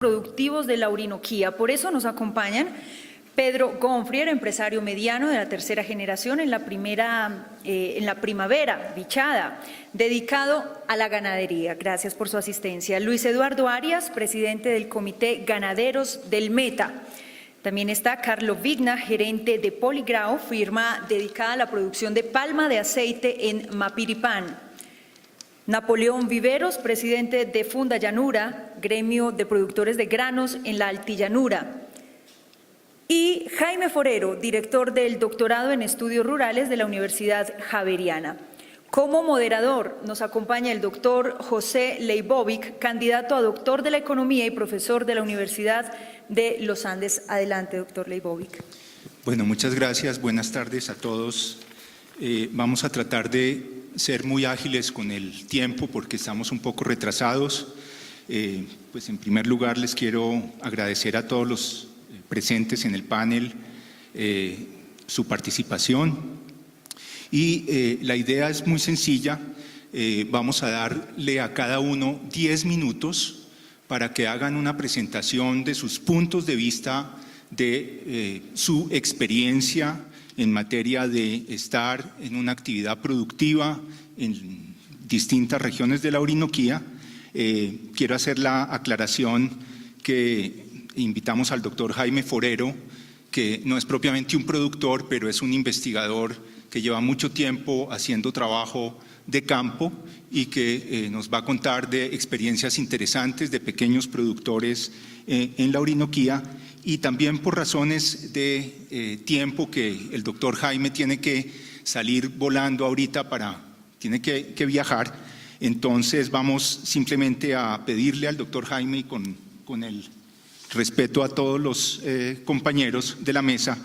productivos de la Orinoquía. Por eso nos acompañan Pedro Gonfrier, empresario mediano de la tercera generación en la primavera, Bichada, dedicado a la ganadería. Gracias por su asistencia. Luis Eduardo Arias, presidente del Comité Ganaderos del Meta. También está Carlos Vigna, gerente de Poligrao, firma dedicada a la producción de palma de aceite en Mapiripán. Napoleón Viveros, presidente de Funda Llanura, gremio de productores de granos en la Altillanura. Y Jaime Forero, director del doctorado en estudios rurales de la Universidad Javeriana. Como moderador nos acompaña el doctor José Leibovic, candidato a doctor de la Economía y profesor de la Universidad de los Andes. Adelante, doctor Leibovic. Bueno, muchas gracias. Buenas tardes a todos. Vamos a tratar de ser muy ágiles con el tiempo porque estamos un poco retrasados. Pues en primer lugar les quiero agradecer a todos los presentes en el panel su participación y la idea es muy sencilla. Vamos a darle a cada uno 10 minutos para que hagan una presentación de sus puntos de vista, de su experiencia en materia de estar en una actividad productiva en distintas regiones de la Orinoquía. Quiero hacer la aclaración que invitamos al doctor Jaime Forero, que no es propiamente un productor, pero es un investigador que lleva mucho tiempo haciendo trabajo de campo y que nos va a contar de experiencias interesantes de pequeños productores en la Orinoquía. Y también por razones de tiempo que el doctor Jaime tiene que salir volando ahorita tiene que viajar. Entonces vamos simplemente a pedirle al doctor Jaime y con el respeto a todos los compañeros de la mesa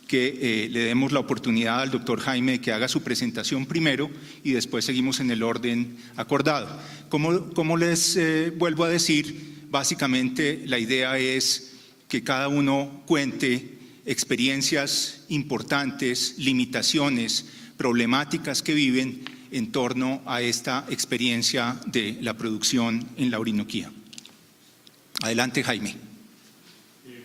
que le demos la oportunidad al doctor Jaime de que haga su presentación primero y después seguimos en el orden acordado. Como les vuelvo a decir, básicamente la idea es que cada uno cuente experiencias importantes, limitaciones, problemáticas que viven en torno a esta experiencia de la producción en la Orinoquía. Adelante, Jaime.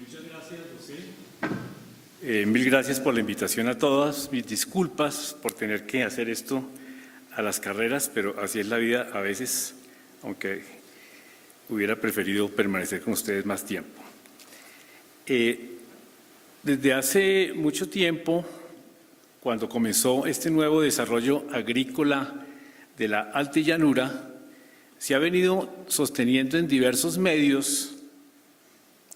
Muchas gracias, José. Mil gracias por la invitación a todas. Mis disculpas por tener que hacer esto a las carreras, pero así es la vida a veces, aunque hubiera preferido permanecer con ustedes más tiempo. Desde hace mucho tiempo, cuando comenzó este nuevo desarrollo agrícola de la Altillanura, se ha venido sosteniendo en diversos medios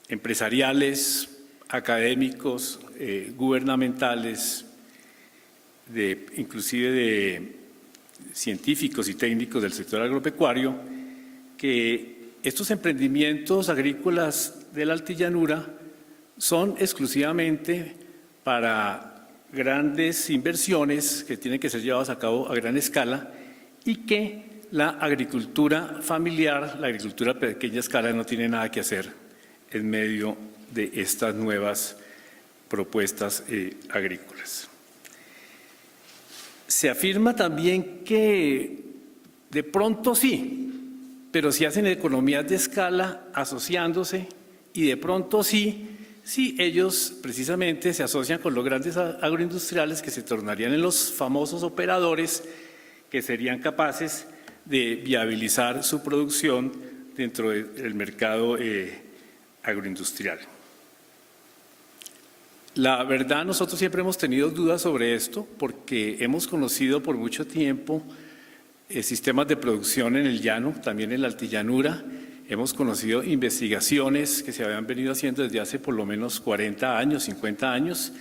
empresariales, académicos, gubernamentales, inclusive de científicos y técnicos del sector agropecuario, que estos emprendimientos agrícolas de la Altillanura son exclusivamente para grandes inversiones que tienen que ser llevadas a cabo a gran escala y que la agricultura familiar, la agricultura a pequeña escala no tiene nada que hacer en medio de estas nuevas propuestas agrícolas. Se afirma también que de pronto sí, pero si hacen economías de escala asociándose y de pronto sí, ellos precisamente se asocian con los grandes agroindustriales que se tornarían en los famosos operadores que serían capaces de viabilizar su producción dentro del mercado agroindustrial. La verdad, nosotros siempre hemos tenido dudas sobre esto porque hemos conocido por mucho tiempo sistemas de producción en el llano, también en la Altillanura. Hemos conocido investigaciones que se habían venido haciendo desde hace por lo menos 40 años, 50 años,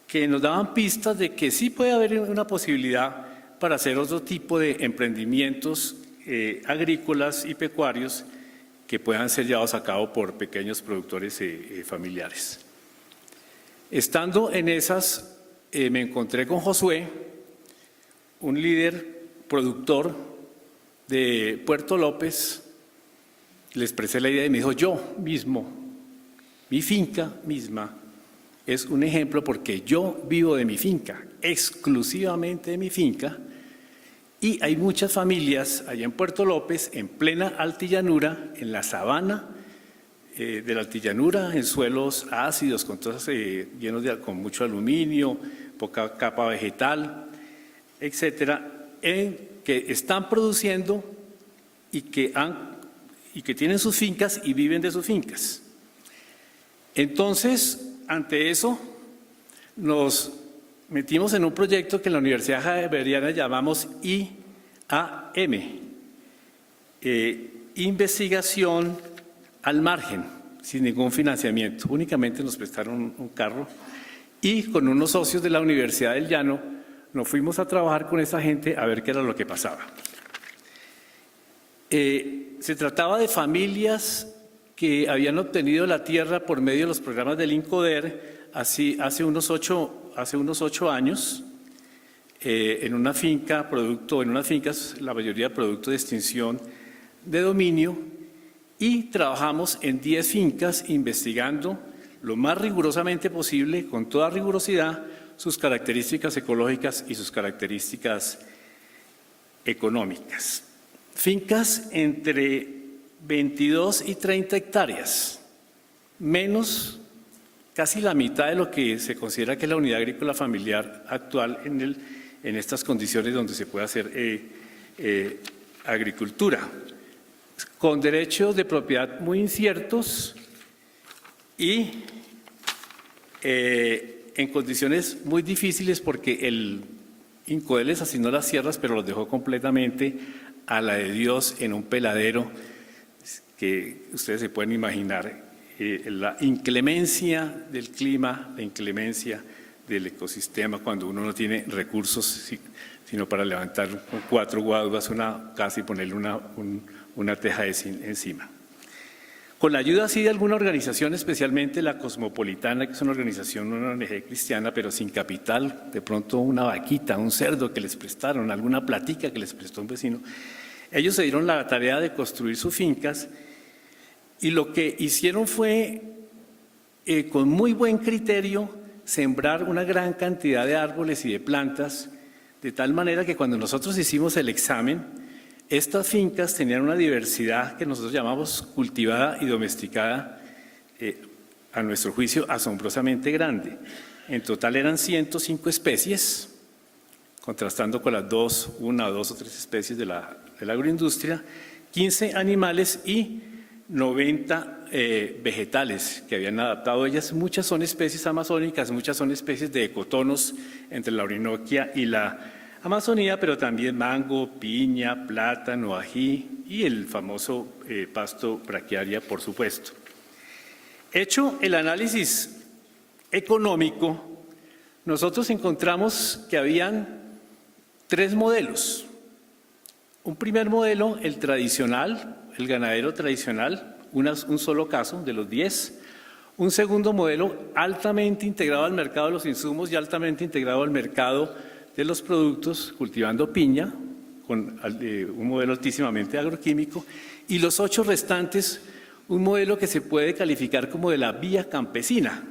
que nos daban pistas de que sí puede haber una posibilidad para hacer otro tipo de emprendimientos agrícolas y pecuarios que puedan ser llevados a cabo por pequeños productores familiares. Estando en esas, me encontré con Josué, un líder productor de Puerto López. Le expresé la idea y me dijo: yo mismo, mi finca misma es un ejemplo porque yo vivo de mi finca, exclusivamente de mi finca, y hay muchas familias allá en Puerto López, en plena altillanura, en la sabana de la altillanura, en suelos ácidos, llenos con mucho aluminio, poca capa vegetal, etcétera, que están produciendo y que tienen sus fincas y viven de sus fincas. Entonces, ante eso, nos metimos en un proyecto que en la Universidad Javeriana llamamos IAM, Investigación al Margen, sin ningún financiamiento. Únicamente nos prestaron un carro y con unos socios de la Universidad del Llano nos fuimos a trabajar con esa gente a ver qué era lo que pasaba. Se trataba de familias que habían obtenido la tierra por medio de los programas del INCODER hace unos 8 años, en unas fincas, la mayoría producto de extinción de dominio, y trabajamos en 10 fincas investigando lo más rigurosamente posible, con toda rigurosidad, sus características ecológicas y sus características económicas. Fincas entre 22 y 30 hectáreas, menos casi la mitad de lo que se considera que es la unidad agrícola familiar actual en estas condiciones donde se puede hacer agricultura, con derechos de propiedad muy inciertos y en condiciones muy difíciles, porque el INCODER les asignó las tierras, pero los dejó completamente a la de Dios en un peladero que ustedes se pueden imaginar, la inclemencia del clima, la inclemencia del ecosistema cuando uno no tiene recursos sino para levantar con 4 guaduas una casa y ponerle una teja encima. Con la ayuda así de alguna organización, especialmente la Cosmopolitana, que es una organización, una ONG cristiana, pero sin capital, de pronto una vaquita, un cerdo que les prestaron, alguna platica que les prestó un vecino, ellos se dieron la tarea de construir sus fincas y lo que hicieron fue, con muy buen criterio, sembrar una gran cantidad de árboles y de plantas, de tal manera que cuando nosotros hicimos el examen, estas fincas tenían una diversidad que nosotros llamamos cultivada y domesticada, a nuestro juicio asombrosamente grande. En total eran 105 especies, contrastando con las 1, 2 o 3 especies de la agroindustria, 15 animales y 90 vegetales que habían adaptado ellas. Muchas son especies amazónicas, muchas son especies de ecotonos entre la Orinoquia y la Amazonía, pero también mango, piña, plátano, ají y el famoso pasto braquiaria, por supuesto. Hecho el análisis económico, nosotros encontramos que habían 3 modelos. Un primer modelo, el tradicional, el ganadero tradicional, un solo caso de los 10. Un segundo modelo altamente integrado al mercado de los insumos y altamente integrado al mercado de los productos, cultivando piña, con un modelo altísimamente agroquímico, y los 8 restantes, un modelo que se puede calificar como de la vía campesina,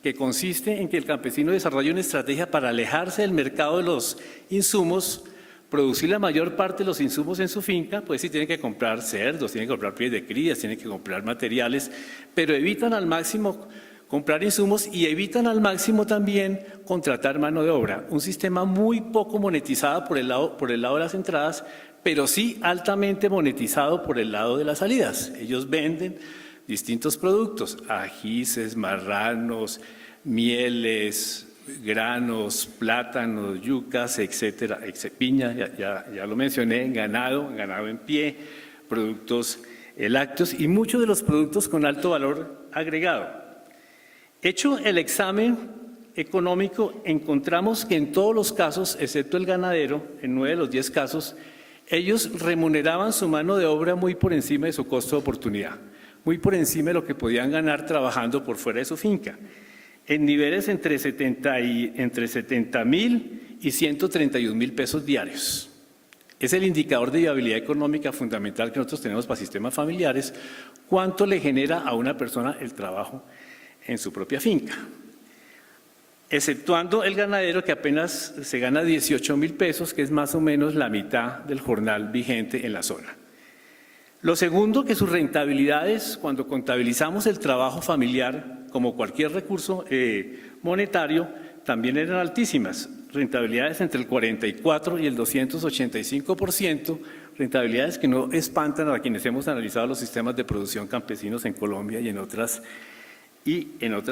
que consiste en que el campesino desarrolla una estrategia para alejarse del mercado de los insumos, producir la mayor parte de los insumos en su finca, pues sí tiene que comprar cerdos, tiene que comprar pies de crías, tiene que comprar materiales, pero evitan al máximo comprar insumos y evitan al máximo también contratar mano de obra. Un sistema muy poco monetizado por el lado de las entradas, pero sí altamente monetizado por el lado de las salidas. Ellos venden distintos productos, ajíes, marranos, mieles, granos, plátanos, yucas, etcétera, piña, ya lo mencioné, ganado en pie, productos lácteos y muchos de los productos con alto valor agregado. Hecho el examen económico, encontramos que en todos los casos, excepto el ganadero, en 9 de los 10 casos, ellos remuneraban su mano de obra muy por encima de su costo de oportunidad, muy por encima de lo que podían ganar trabajando por fuera de su finca, en niveles entre 70.000 y 131.000 pesos diarios. Es el indicador de viabilidad económica fundamental que nosotros tenemos para sistemas familiares, cuánto le genera a una persona el trabajo en su propia finca, exceptuando el ganadero, que apenas se gana 18.000 pesos, que es más o menos la mitad del jornal vigente en la zona. Lo segundo, que sus rentabilidades, cuando contabilizamos el trabajo familiar, como cualquier recurso monetario, también eran altísimas. Rentabilidades entre el 44 y el 285%, rentabilidades que no espantan a quienes hemos analizado los sistemas de producción campesinos en Colombia y en otras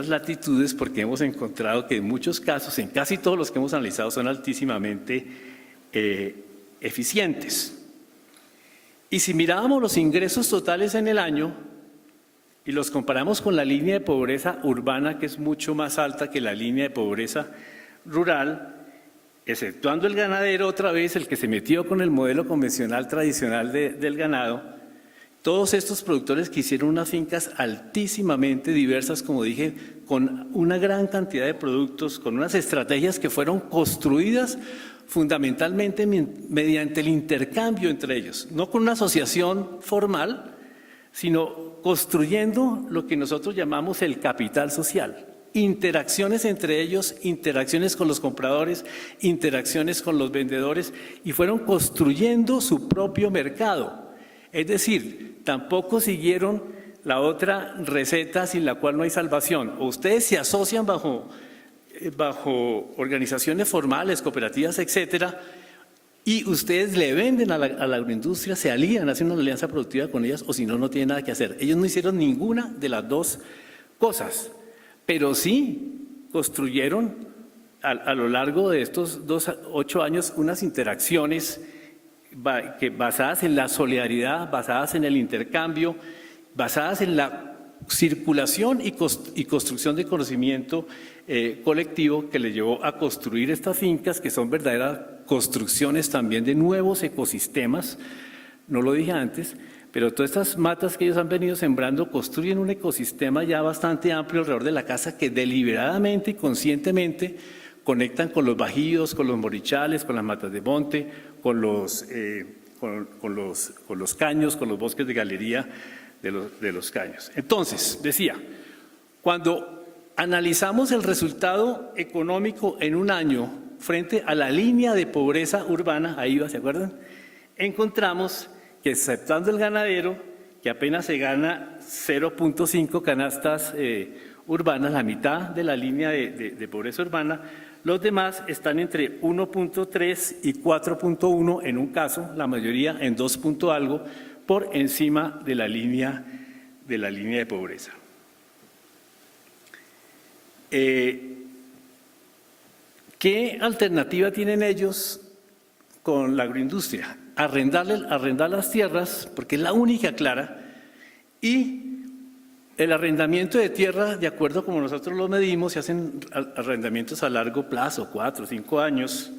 latitudes, porque hemos encontrado que en muchos casos, en casi todos los que hemos analizado, son altísimamente eficientes. Y si mirábamos los ingresos totales en el año y los comparamos con la línea de pobreza urbana, que es mucho más alta que la línea de pobreza rural, exceptuando el ganadero otra vez, el que se metió con el modelo convencional tradicional del ganado, todos estos productores que hicieron unas fincas altísimamente diversas, como dije, con una gran cantidad de productos, con unas estrategias que fueron construidas fundamentalmente mediante el intercambio entre ellos, no con una asociación formal, sino construyendo lo que nosotros llamamos el capital social. Interacciones entre ellos, interacciones con los compradores, interacciones con los vendedores, y fueron construyendo su propio mercado. Es decir, tampoco siguieron la otra receta sin la cual no hay salvación. O ustedes se asocian bajo organizaciones formales, cooperativas, etcétera, y ustedes le venden a la agroindustria, se alían, hacen una alianza productiva con ellas, o si no, no tienen nada que hacer. Ellos no hicieron ninguna de las dos cosas, pero sí construyeron a lo largo de estos 8 años unas interacciones basadas en la solidaridad, basadas en el intercambio, basadas en la circulación y construcción de conocimiento colectivo, que le llevó a construir estas fincas, que son verdaderas construcciones también de nuevos ecosistemas. No lo dije antes, pero todas estas matas que ellos han venido sembrando construyen un ecosistema ya bastante amplio alrededor de la casa, que deliberadamente y conscientemente conectan con los bajíos, con los morichales, con las matas de monte, con los caños, con los bosques de galería de los caños. Entonces, decía, cuando analizamos el resultado económico en un año frente a la línea de pobreza urbana, ahí va, ¿se acuerdan? Encontramos que, exceptuando el ganadero, que apenas se gana 0.5 canastas urbanas, la mitad de la línea de pobreza urbana, los demás están entre 1.3 y 4.1 en un caso, la mayoría en 2 algo, por encima de la línea de pobreza. ¿Qué alternativa tienen ellos con la agroindustria? Arrendar las tierras, porque es la única clara, y el arrendamiento de tierra, de acuerdo como nosotros lo medimos, se hacen arrendamientos a largo plazo, 4 o 5 años,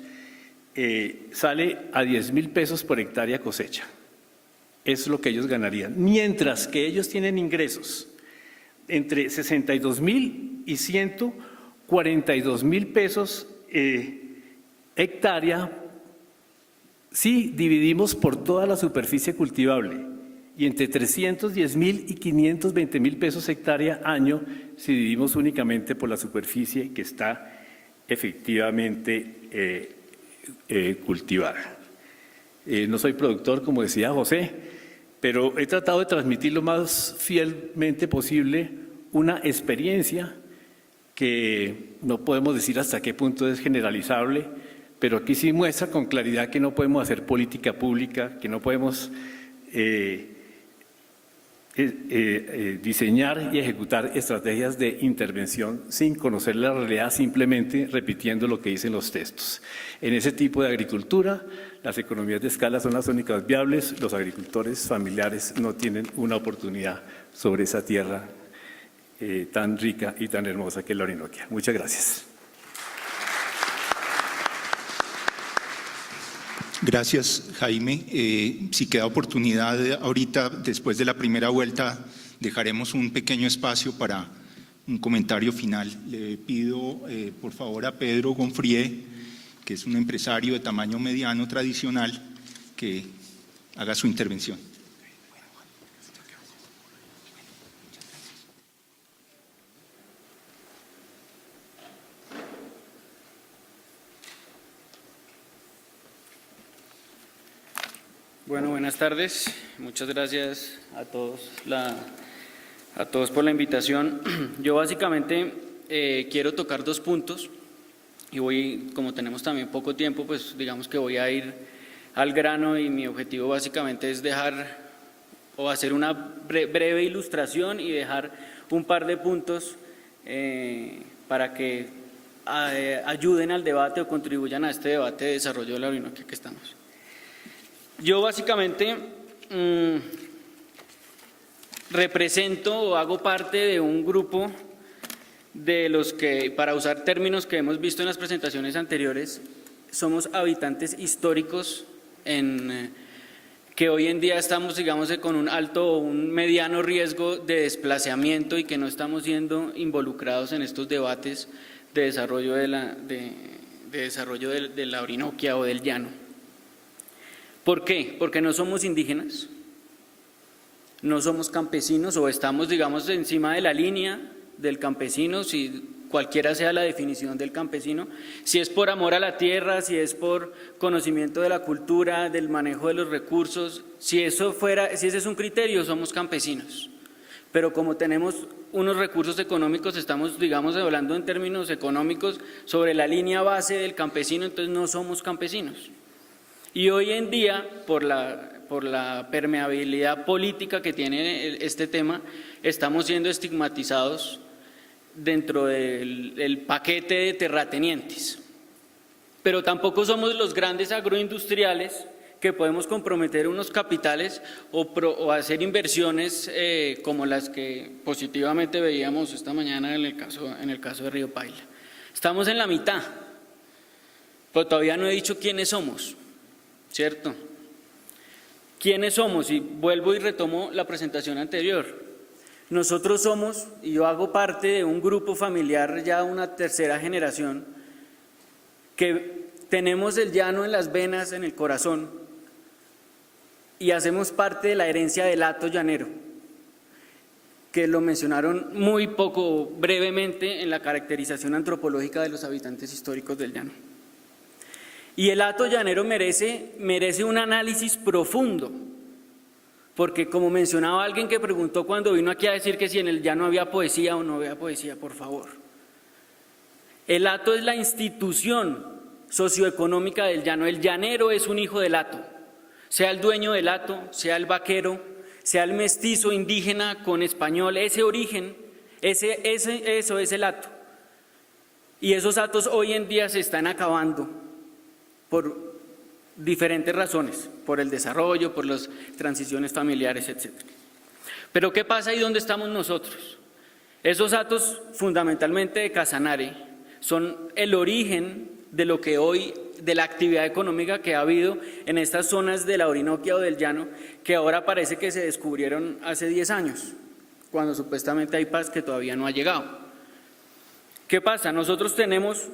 sale a 10.000 pesos por hectárea cosecha. Es lo que ellos ganarían, mientras que ellos tienen ingresos entre 62.000 y 142.000 pesos hectárea, si dividimos por toda la superficie cultivable, y entre 310.000 y 520.000 pesos hectárea año si dividimos únicamente por la superficie que está efectivamente cultivada. No soy productor, como decía José, pero he tratado de transmitir lo más fielmente posible una experiencia que no podemos decir hasta qué punto es generalizable, pero aquí sí muestra con claridad que no podemos hacer política pública, que no podemos diseñar y ejecutar estrategias de intervención sin conocer la realidad, simplemente repitiendo lo que dicen los textos. En ese tipo de agricultura, las economías de escala son las únicas viables. Los agricultores familiares no tienen una oportunidad sobre esa tierra tan rica y tan hermosa que es la Orinoquia. Muchas gracias. Gracias, Jaime. Si queda oportunidad ahorita, después de la primera vuelta, dejaremos un pequeño espacio para un comentario final. Le pido, por favor, a Pedro Gonfrié, que es un empresario de tamaño mediano tradicional, que haga su intervención. Bueno, buenas tardes. Muchas gracias a todos por la invitación. Yo básicamente quiero tocar 2 puntos y como tenemos también poco tiempo, pues digamos que voy a ir al grano y mi objetivo básicamente es dejar o hacer una breve ilustración y dejar un par de puntos para que ayuden al debate o contribuyan a este debate de desarrollo de la Orinoquia que estamos. Yo básicamente represento o hago parte de un grupo de los que, para usar términos que hemos visto en las presentaciones anteriores, somos habitantes históricos que hoy en día estamos, digamos, con un alto o un mediano riesgo de desplazamiento y que no estamos siendo involucrados en estos debates de desarrollo de la Orinoquia o del llano. ¿Por qué? Porque no somos indígenas, no somos campesinos o estamos, digamos, encima de la línea del campesino, si cualquiera sea la definición del campesino, si es por amor a la tierra, si es por conocimiento de la cultura, del manejo de los recursos, si ese es un criterio, somos campesinos. Pero como tenemos unos recursos económicos, estamos, digamos, hablando en términos económicos sobre la línea base del campesino, entonces no somos campesinos. Y hoy en día, por la permeabilidad política que tiene este tema, estamos siendo estigmatizados dentro del paquete de terratenientes. Pero tampoco somos los grandes agroindustriales que podemos comprometer unos capitales o hacer inversiones como las que positivamente veíamos esta mañana en el caso de Río Paila. Estamos en la mitad, pero todavía no he dicho quiénes somos, ¿cierto? ¿Quiénes somos? Y vuelvo y retomo la presentación anterior. Nosotros somos, y yo hago parte de un grupo familiar ya una tercera generación, que tenemos el llano en las venas, en el corazón, y hacemos parte de la herencia del hato llanero, que lo mencionaron muy poco, brevemente, en la caracterización antropológica de los habitantes históricos del llano. Y el hato llanero merece un análisis profundo, porque como mencionaba alguien que preguntó cuando vino aquí a decir que si en el llano había poesía o no había poesía, por favor. El hato es la institución socioeconómica del llano. El llanero es un hijo del hato, sea el dueño del hato, sea el vaquero, sea el mestizo indígena con español, ese origen, eso es el hato. Y esos hatos hoy en día se están acabando por diferentes razones, por el desarrollo, por las transiciones familiares, etc. Pero ¿qué pasa y dónde estamos nosotros? Esos hatos, fundamentalmente de Casanare, son el origen de lo que hoy, de la actividad económica que ha habido en estas zonas de la Orinoquia o del llano, que ahora parece que se descubrieron hace 10 años, cuando supuestamente hay paz que todavía no ha llegado. ¿Qué pasa? Nosotros tenemos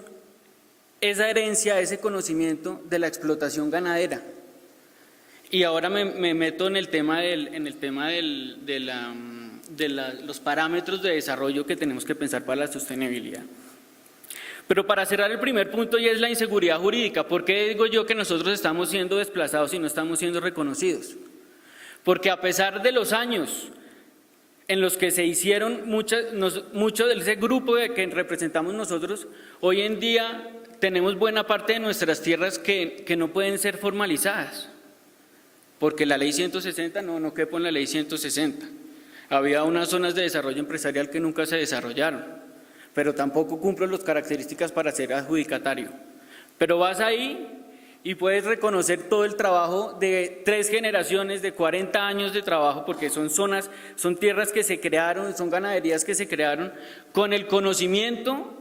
esa herencia, ese conocimiento de la explotación ganadera. Y ahora me meto en el tema de los parámetros de desarrollo que tenemos que pensar para la sostenibilidad. Pero para cerrar el primer punto, y es la inseguridad jurídica. ¿Por qué digo yo que nosotros estamos siendo desplazados y no estamos siendo reconocidos? Porque a pesar de los años en los que se hicieron mucho de ese grupo que representamos nosotros, hoy en día tenemos buena parte de nuestras tierras que no pueden ser formalizadas, porque la ley 160 no quepo en la ley 160. Había unas zonas de desarrollo empresarial que nunca se desarrollaron, pero tampoco cumplen las características para ser adjudicatario. Pero vas ahí y puedes reconocer todo el trabajo de 3 generaciones, de 40 años de trabajo, porque son zonas, son tierras que se crearon, son ganaderías que se crearon con el conocimiento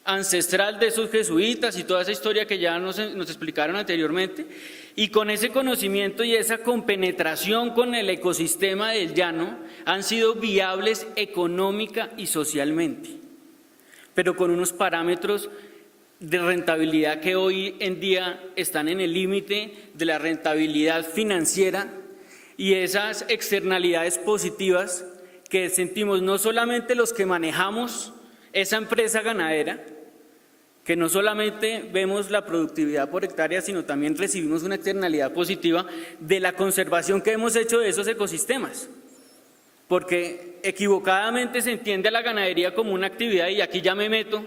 ancestral de esos jesuitas y toda esa historia que ya nos explicaron anteriormente, y con ese conocimiento y esa compenetración con el ecosistema del llano han sido viables económica y socialmente, pero con unos parámetros de rentabilidad que hoy en día están en el límite de la rentabilidad financiera y esas externalidades positivas que sentimos no solamente los que manejamos esa empresa ganadera, que no solamente vemos la productividad por hectárea, sino también recibimos una externalidad positiva de la conservación que hemos hecho de esos ecosistemas. Porque equivocadamente se entiende a la ganadería como una actividad, y aquí ya me meto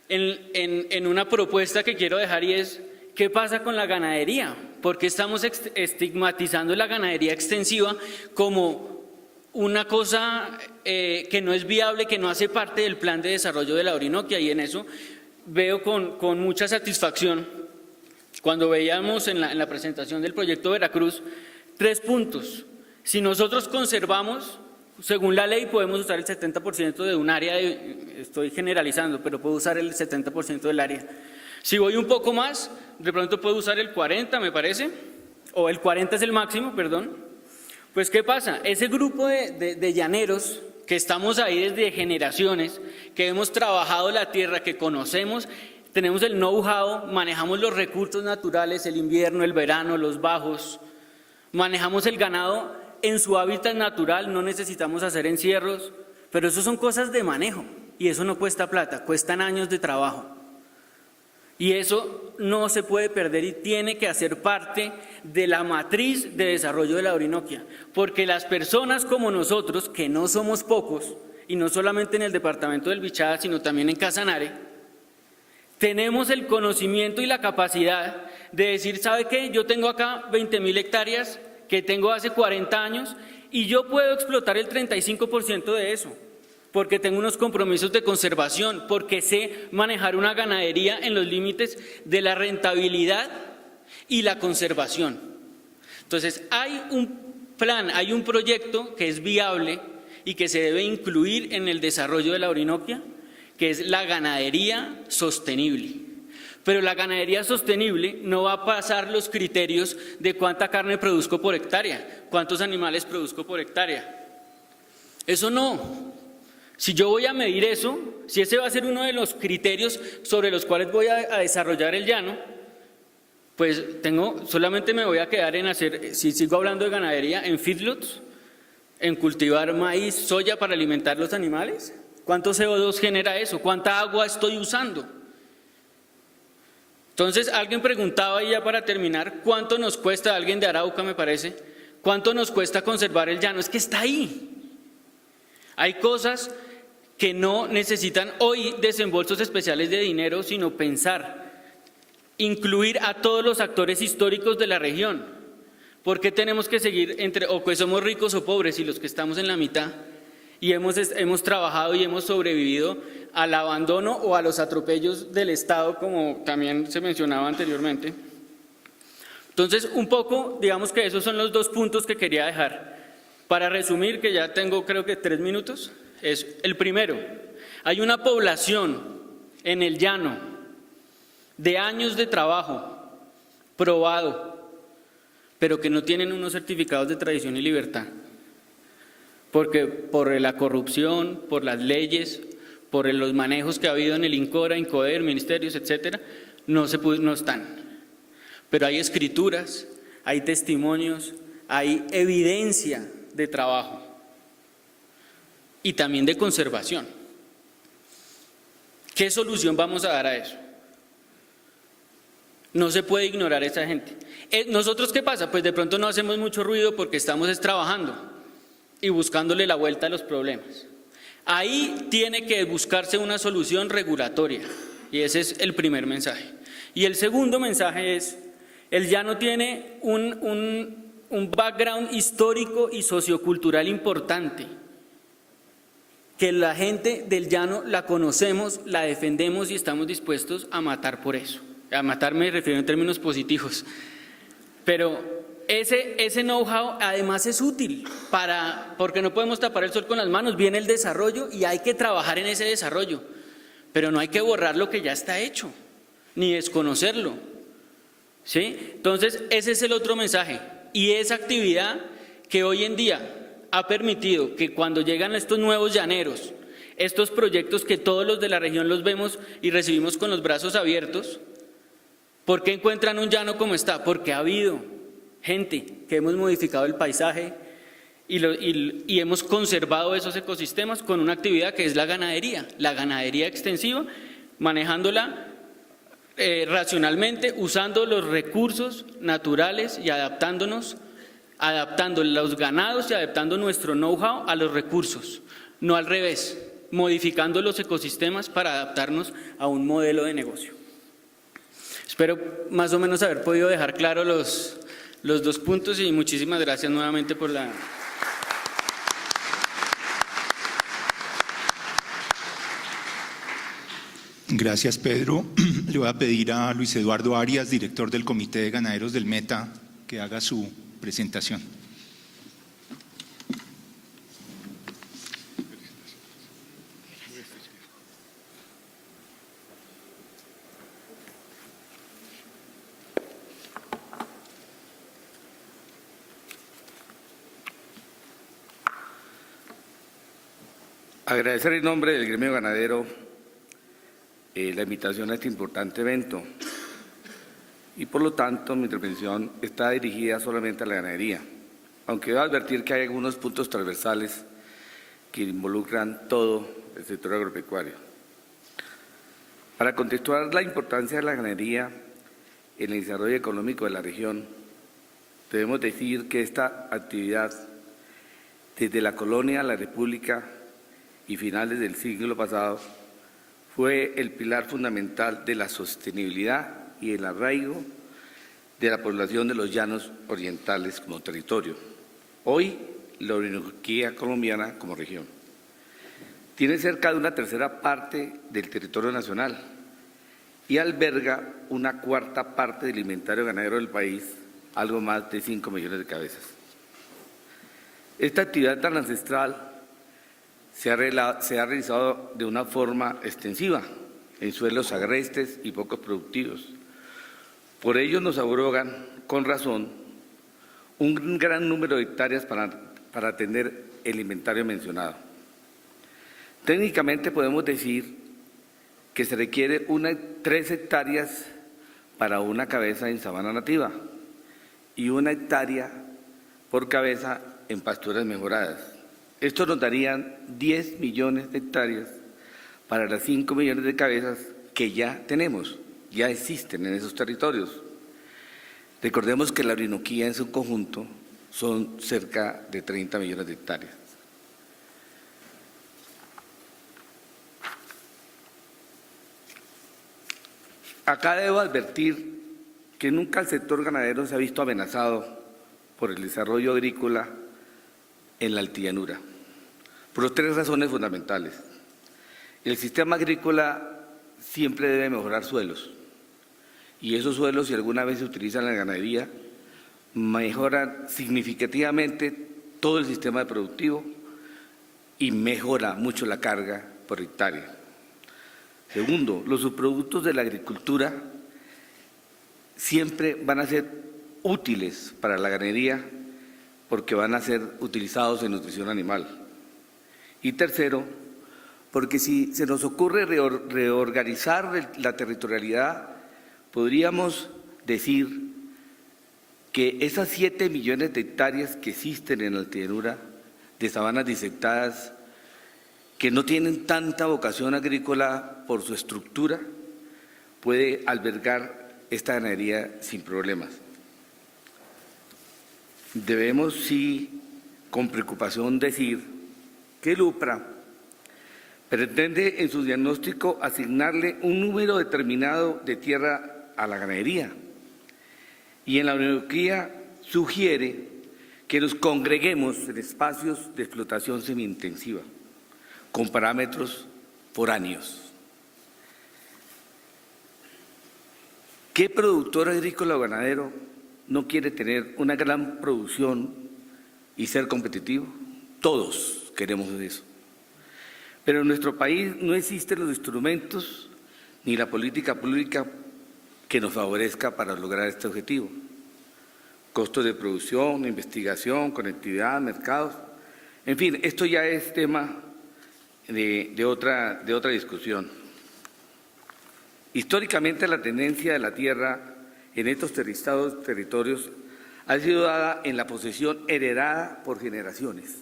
en una propuesta que quiero dejar, y es: ¿qué pasa con la ganadería? ¿Por qué estamos estigmatizando la ganadería extensiva como una cosa que no es viable, que no hace parte del plan de desarrollo de la Orinoquia? Y en eso veo con mucha satisfacción, cuando veíamos en la presentación del proyecto Veracruz, 3 puntos. Si nosotros conservamos, según la ley podemos usar el 70% de un área, estoy generalizando, pero puedo usar el 70% del área. Si voy un poco más, de pronto puedo usar el 40, me parece, o el 40 es el máximo, perdón. Pues ¿qué pasa? Ese grupo de llaneros que estamos ahí desde generaciones, que hemos trabajado la tierra, que conocemos, tenemos el know-how, manejamos los recursos naturales, el invierno, el verano, los bajos, manejamos el ganado en su hábitat natural, no necesitamos hacer encierros, pero eso son cosas de manejo y eso no cuesta plata, cuestan años de trabajo. Y eso no se puede perder y tiene que hacer parte de la matriz de desarrollo de la Orinoquia, porque las personas como nosotros, que no somos pocos, y no solamente en el departamento del Bichada, sino también en Casanare, tenemos el conocimiento y la capacidad de decir: ¿sabe qué? Yo tengo acá 20.000 hectáreas que tengo hace 40 años y yo puedo explotar el 35% de eso, porque tengo unos compromisos de conservación, porque sé manejar una ganadería en los límites de la rentabilidad y la conservación. Entonces, hay un plan, hay un proyecto que es viable y que se debe incluir en el desarrollo de la Orinoquia, que es la ganadería sostenible. Pero la ganadería sostenible no va a pasar los criterios de cuánta carne produzco por hectárea, cuántos animales produzco por hectárea. Eso no. Si yo voy a medir eso, si ese va a ser uno de los criterios sobre los cuales voy a desarrollar el llano, pues solamente me voy a quedar en hacer, si sigo hablando de ganadería, en feedlots, en cultivar maíz, soya para alimentar los animales. ¿Cuánto CO2 genera eso? ¿Cuánta agua estoy usando? Entonces, alguien preguntaba, y ya para terminar, ¿cuánto nos cuesta, alguien de Arauca me parece, cuánto nos cuesta conservar el llano? Es que está ahí. Hay cosas que no necesitan hoy desembolsos especiales de dinero, sino pensar, incluir a todos los actores históricos de la región. ¿Por qué tenemos que seguir o que somos ricos o pobres, y los que estamos en la mitad? Y hemos trabajado y hemos sobrevivido al abandono o a los atropellos del Estado, como también se mencionaba anteriormente. Entonces, un poco, digamos que esos son los 2 puntos que quería dejar. Para resumir, que ya tengo creo que 3 minutos, es el primero: hay una población en el llano de años de trabajo probado, pero que no tienen unos certificados de tradición y libertad, porque por la corrupción, por las leyes, por los manejos que ha habido en el INCORA, INCODER, ministerios, etcétera, no están. Pero hay escrituras, hay testimonios, hay evidencia de trabajo y también de conservación. ¿Qué solución vamos a dar a eso? No se puede ignorar a esa gente. ¿Nosotros qué pasa? Pues de pronto no hacemos mucho ruido porque estamos trabajando y buscándole la vuelta a los problemas. Ahí tiene que buscarse una solución regulatoria, y ese es el primer mensaje. Y el segundo mensaje es: el llano tiene un background histórico y sociocultural importante, que la gente del llano la conocemos, la defendemos y estamos dispuestos a matar por eso. A matar me refiero en términos positivos, pero ese know-how además es útil porque no podemos tapar el sol con las manos. Viene el desarrollo y hay que trabajar en ese desarrollo, pero no hay que borrar lo que ya está hecho, ni desconocerlo, ¿sí? Entonces, ese es el otro mensaje, y esa actividad que hoy en día ha permitido que cuando llegan estos nuevos llaneros, estos proyectos que todos los de la región los vemos y recibimos con los brazos abiertos, ¿por qué encuentran un llano como está? Porque ha habido gente que hemos modificado el paisaje y hemos conservado esos ecosistemas con una actividad que es la ganadería extensiva, manejándola racionalmente, usando los recursos naturales y adaptando los ganados y adaptando nuestro know-how a los recursos, no al revés, modificando los ecosistemas para adaptarnos a un modelo de negocio. Espero más o menos haber podido dejar claro los dos puntos y muchísimas gracias nuevamente por la... Gracias, Pedro. Le voy a pedir a Luis Eduardo Arias, director del Comité de Ganaderos del Meta, que haga su presentación. Agradecer en nombre del gremio ganadero la invitación a este importante evento y por lo tanto mi intervención está dirigida solamente a la ganadería, aunque debo advertir que hay algunos puntos transversales que involucran todo el sector agropecuario. Para contextualizar la importancia de la ganadería en el desarrollo económico de la región, debemos decir que esta actividad, desde la colonia a la República y finales del siglo pasado, fue el pilar fundamental de la sostenibilidad y el arraigo de la población de los llanos orientales como territorio. Hoy, la Orinoquía colombiana como región tiene cerca de una tercera parte del territorio nacional y alberga una cuarta parte del inventario ganadero del país, algo más de 5 millones de cabezas. Esta actividad tan ancestral se ha realizado de una forma extensiva en suelos agrestes y poco productivos. Por ello nos abrogan, con razón, un gran número de hectáreas para atender el inventario mencionado. Técnicamente podemos decir que se requiere 3 hectáreas para una cabeza en sabana nativa y 1 hectárea por cabeza en pasturas mejoradas. Esto nos darían 10 millones de hectáreas para las 5 millones de cabezas que ya tenemos, ya existen en esos territorios. Recordemos que la Orinoquía en su conjunto son cerca de 30 millones de hectáreas. Acá debo advertir que nunca el sector ganadero se ha visto amenazado por el desarrollo agrícola en la altillanura, por 3 razones fundamentales. El sistema agrícola siempre debe mejorar suelos, y esos suelos, si alguna vez se utilizan en la ganadería, mejoran significativamente todo el sistema productivo y mejora mucho la carga por hectárea. Segundo, los subproductos de la agricultura siempre van a ser útiles para la ganadería porque van a ser utilizados en nutrición animal. Y tercero, porque si se nos ocurre reorganizar la territorialidad, podríamos decir que esas 7 millones de hectáreas que existen en la altillanura de sabanas disectadas, que no tienen tanta vocación agrícola por su estructura, puede albergar esta ganadería sin problemas. Debemos, sí, con preocupación decir que el UPRA pretende en su diagnóstico asignarle un número determinado de tierra a la ganadería y en la Orinoquía sugiere que nos congreguemos en espacios de explotación semi-intensiva con parámetros foráneos. ¿Qué productor agrícola o ganadero no quiere tener una gran producción y ser competitivo? Todos queremos eso. Pero en nuestro país no existen los instrumentos ni la política pública que nos favorezca para lograr este objetivo. Costos de producción, investigación, conectividad, mercados, en fin, esto ya es tema de otra discusión. Históricamente la tendencia de la tierra en estos territorios ha sido dada en la posesión heredada por generaciones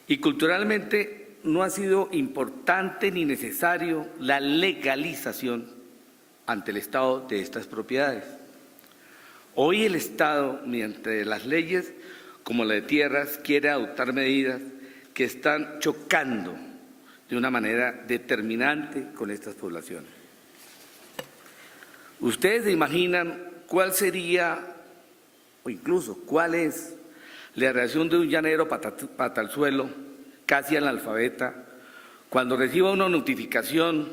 y culturalmente no ha sido importante ni necesario la legalización ante el Estado de estas propiedades. Hoy el Estado, mediante las leyes como la de tierras, quiere adoptar medidas que están chocando de una manera determinante con estas poblaciones. ¿Ustedes se imaginan cuál sería, o incluso cuál es, la reacción de un llanero pata al suelo, casi analfabeta, cuando reciba una notificación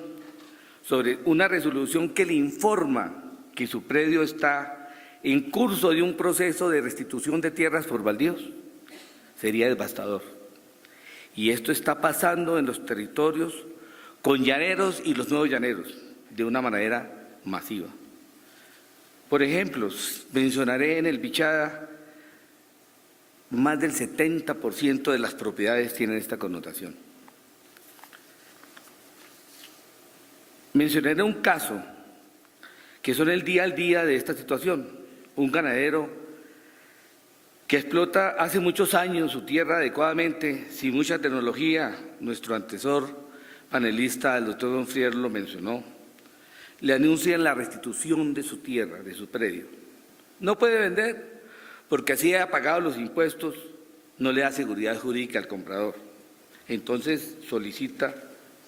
sobre una resolución que le informa que su predio está en curso de un proceso de restitución de tierras por baldíos? Sería devastador. Y esto está pasando en los territorios con llaneros y los nuevos llaneros de una manera masiva. Por ejemplo, mencionaré en el Bichada, más del 70% de las propiedades tienen esta connotación. Mencionaré un caso que son el día al día de esta situación. Un ganadero que explota hace muchos años su tierra adecuadamente, sin mucha tecnología. Nuestro antecesor panelista, el doctor Don Frier, lo mencionó. Le anuncian la restitución de su tierra, de su predio. No puede vender porque así haya pagado los impuestos, no le da seguridad jurídica al comprador. Entonces solicita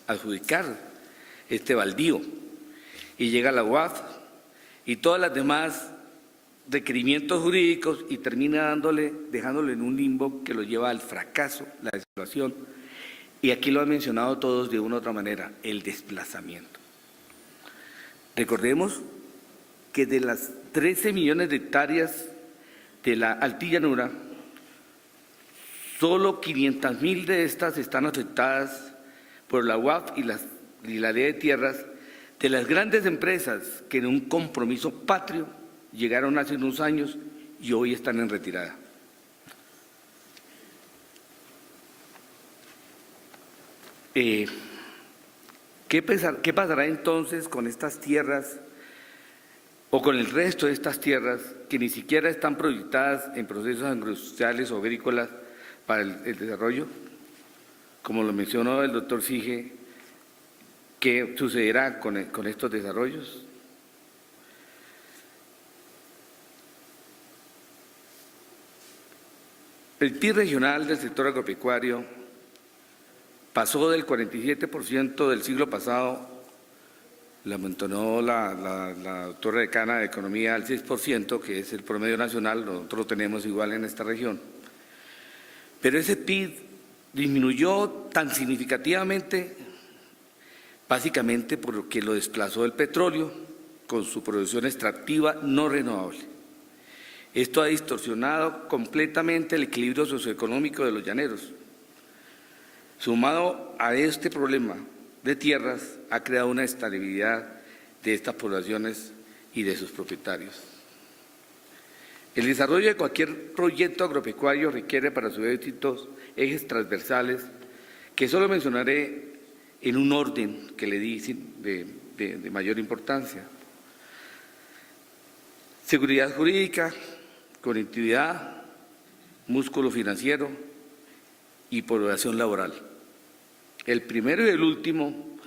adjudicar este baldío y llega a la UAF y todas las demás requerimientos jurídicos y termina dejándolo en un limbo que lo lleva al fracaso, la desesperación. Y aquí lo han mencionado todos de una u otra manera, el desplazamiento. Recordemos que de las 13 millones de hectáreas de la altillanura, solo 500.000 de estas están afectadas por la UAF y la ley de tierras de las grandes empresas que en un compromiso patrio llegaron hace unos años y hoy están en retirada. ¿Qué pasará entonces con estas tierras o con el resto de estas tierras que ni siquiera están proyectadas en procesos agroindustriales o agrícolas para el desarrollo? Como lo mencionó el doctor Sige, ¿qué sucederá con estos desarrollos? El PIB regional del sector agropecuario pasó del 47% del siglo pasado, la mencionó la doctora decana de Economía, al 6%, que es el promedio nacional, nosotros lo tenemos igual en esta región. Pero ese PIB disminuyó tan significativamente, básicamente porque lo desplazó el petróleo con su producción extractiva no renovable. Esto ha distorsionado completamente el equilibrio socioeconómico de los llaneros. Sumado a este problema de tierras, ha creado una estabilidad de estas poblaciones y de sus propietarios. El desarrollo de cualquier proyecto agropecuario requiere para su éxito ejes transversales que solo mencionaré en un orden que le di de mayor importancia. Seguridad jurídica, conectividad, músculo financiero y población laboral. El primero y el último,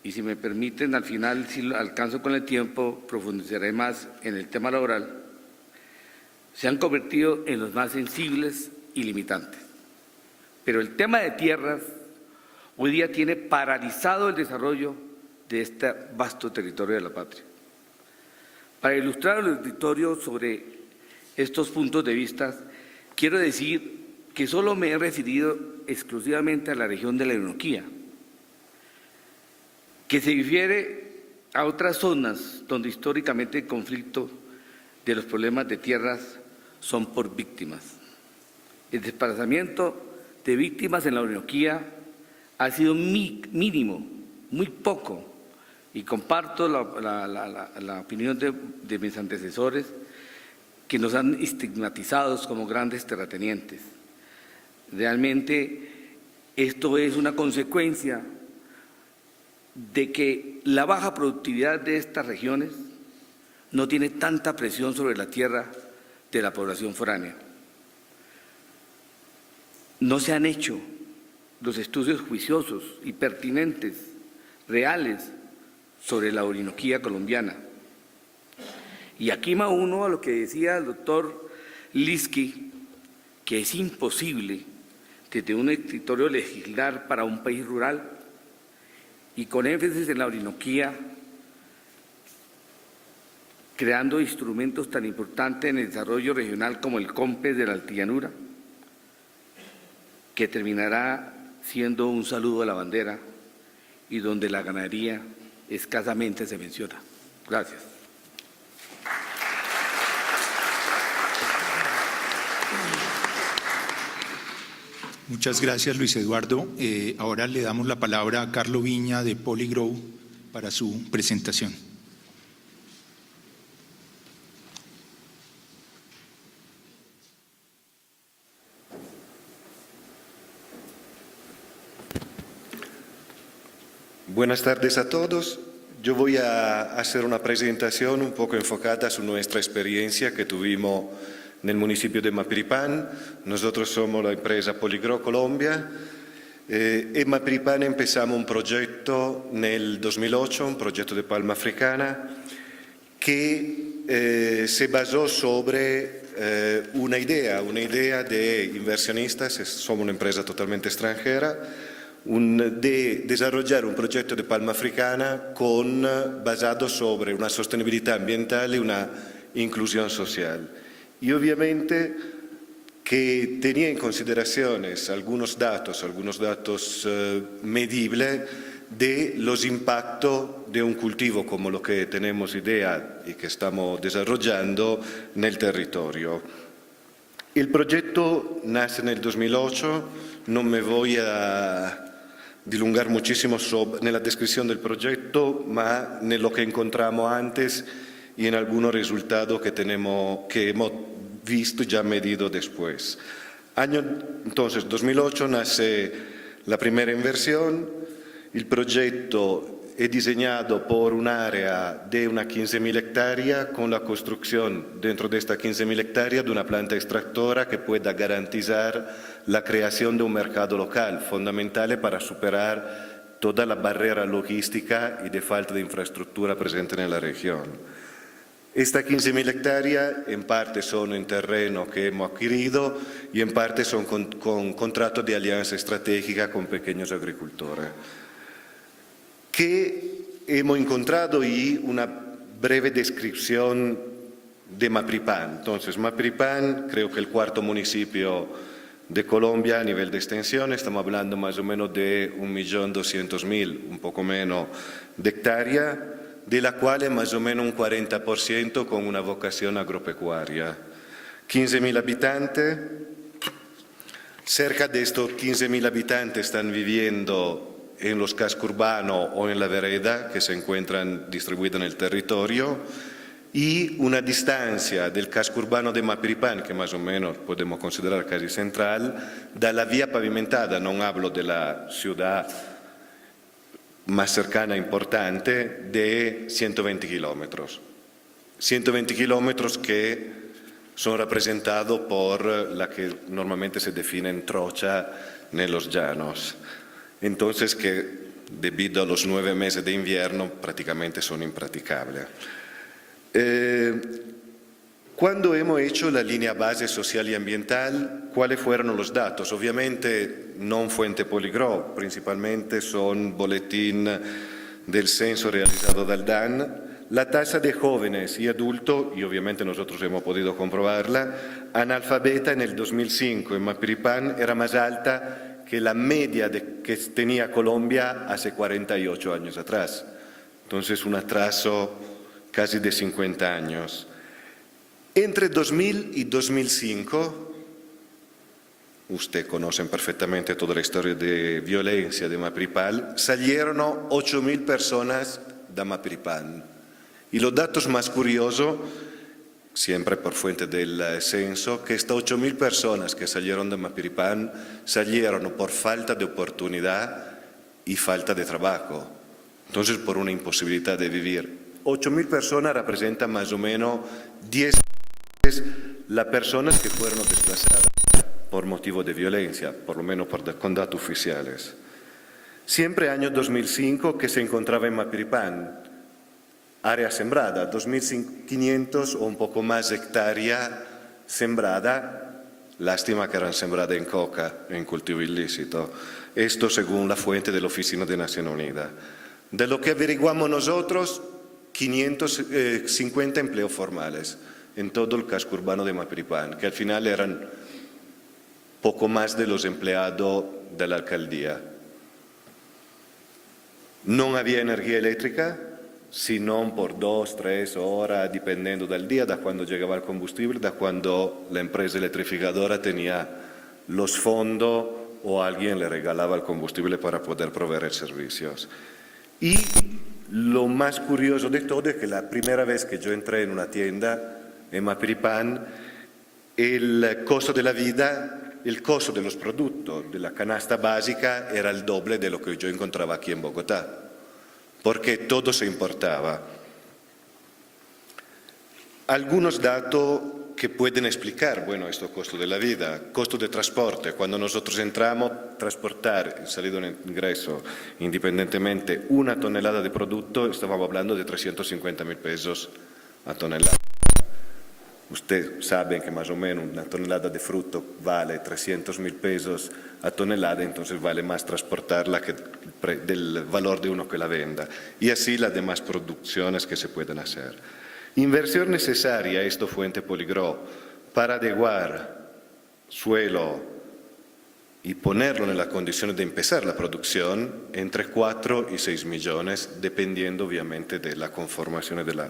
y si me permiten al final, si alcanzo con el tiempo, profundizaré más en el tema laboral, se han convertido en los más sensibles y limitantes. Pero el tema de tierras hoy día tiene paralizado el desarrollo de este vasto territorio de la patria. Para ilustrar al auditorio sobre estos puntos de vista, quiero decir que solo me he referido exclusivamente a la región de la Orinoquía, que se difiere a otras zonas donde históricamente el conflicto de los problemas de tierras son por víctimas. El desplazamiento de víctimas en la Orinoquía ha sido mínimo, muy poco, y comparto la opinión de mis antecesores que nos han estigmatizado como grandes terratenientes. Realmente esto es una consecuencia de que la baja productividad de estas regiones no tiene tanta presión sobre la tierra de la población foránea. No se han hecho los estudios juiciosos y pertinentes, reales, sobre la Orinoquía colombiana. Y aquí me uno a lo que decía el doctor Liski, que es imposible desde un escritorio legislar para un país rural y con énfasis en la Orinoquía, creando instrumentos tan importantes en el desarrollo regional como el COMPES de la Altillanura, que terminará siendo un saludo a la bandera y donde la ganadería escasamente se menciona. Gracias. Muchas gracias, Luis Eduardo. Ahora le damos la palabra a Carlos Viña de Polygrow para su presentación. Buenas tardes a todos. Yo voy a hacer una presentación un poco enfocada su nuestra experiencia que tuvimos nel municipio de Mapiripán. Nosotros somos la empresa Polygrow Colombia. En Mapiripán empezamos un proyecto nel 2008, un proyecto de palma africana, que se basó sobre una idea de inversionistas, somos una empresa totalmente extranjera, de desarrollar un proyecto de palma africana basado sobre una sostenibilidad ambiental y una inclusión social. Y obviamente que tenía en consideraciones algunos datos medibles de los impactos de un cultivo como lo que tenemos idea y que estamos desarrollando en el territorio. El proyecto nace en el 2008, no me voy a dilungar muchísimo nella descrizione del progetto, ma nello che incontramos antes y en algunos resultados que hemos visto y ya medido después. Entonces, 2008 nace la primera inversión. El proyecto es diseñado por un área de unas 15.000 hectáreas con la construcción dentro de estas 15.000 hectáreas de una planta extractora que pueda garantizar la creación de un mercado local, fundamental para superar toda la barrera logística y de falta de infraestructura presente en la región. Estas 15.000 hectáreas en parte son en terreno que hemos adquirido y en parte son con contratos de alianza estratégica con pequeños agricultores. Que hemos encontrado y una breve descripción de Mapiripán. Entonces, Mapiripán creo que el cuarto municipio de Colombia a nivel de extensión, estamos hablando más o menos de 1.200.000, un poco menos, de hectáreas, de la cual es más o menos un 40% con una vocación agropecuaria. 15.000 habitantes, cerca de estos 15.000 habitantes están viviendo en los cascos urbanos o en la vereda que se encuentran distribuidos en el territorio y una distancia del casco urbano de Mapiripán, que más o menos podemos considerar casi central, da la vía pavimentada, no hablo de la ciudad más cercana importante, de 120 kilómetros. 120 kilómetros que son representados por la que normalmente se define en trocha en los llanos. Entonces que debido a los 9 meses de invierno prácticamente son impracticables. Cuando hemos hecho la línea base social y ambiental, ¿cuáles fueron los datos? Obviamente no fuente Polygrow, principalmente son boletín del censo realizado dal DAN. La tasa de jóvenes y adultos, y obviamente nosotros hemos podido comprobarla, analfabeta en el 2005 en Mapiripán era más alta que la media que tenía Colombia hace 48 años atrás. Entonces un atraso casi de 50 años. Entre 2000 y 2005, ustedes conocen perfectamente toda la historia de violencia de Mapiripán, salieron 8.000 personas de Mapiripán. Y los datos más curiosos, siempre por fuente del censo, que estas 8.000 personas que salieron de Mapiripán salieron por falta de oportunidad y falta de trabajo. Entonces, por una imposibilidad de vivir. 8.000 personas representan más o menos 10 veces las personas que fueron desplazadas por motivo de violencia, por lo menos con datos oficiales. Siempre año 2005 que se encontraba en Mapiripán. área sembrada, 2.500 o un poco más hectáreas sembrada, lástima que eran sembradas en coca, en cultivo ilícito. Esto según la fuente de la Oficina de Naciones Unidas. De lo que averiguamos nosotros, 550 empleos formales en todo el casco urbano de Mapiripán, que al final eran poco más de los empleados de la alcaldía. No había energía eléctrica, sino por 2, 3 horas, dependiendo del día, de cuando llegaba el combustible, de cuando la empresa electrificadora tenía los fondos o alguien le regalaba el combustible para poder proveer servicios. Y lo más curioso de todo es que la primera vez que yo entré en una tienda en Mapiripán, el costo de la vida, el costo de los productos, de la canasta básica, era el doble de lo que yo encontraba aquí en Bogotá, porque todo se importaba. Algunos datos que pueden explicar, bueno, estos costos de la vida, costo de transporte. Cuando nosotros entramos, transportar, salido en ingreso, independientemente, 1 tonelada de producto, estábamos hablando de 350.000 pesos a tonelada. Ustedes saben que más o menos una tonelada de fruto vale 300.000 pesos a tonelada, entonces vale más transportarla que del valor de uno que la venda. Y así las demás producciones que se pueden hacer. Inversión necesaria, esto fuente Poligro, para adecuar suelo y ponerlo en las condiciones de empezar la producción, entre 4 y 6 millones, dependiendo obviamente de la conformación y de la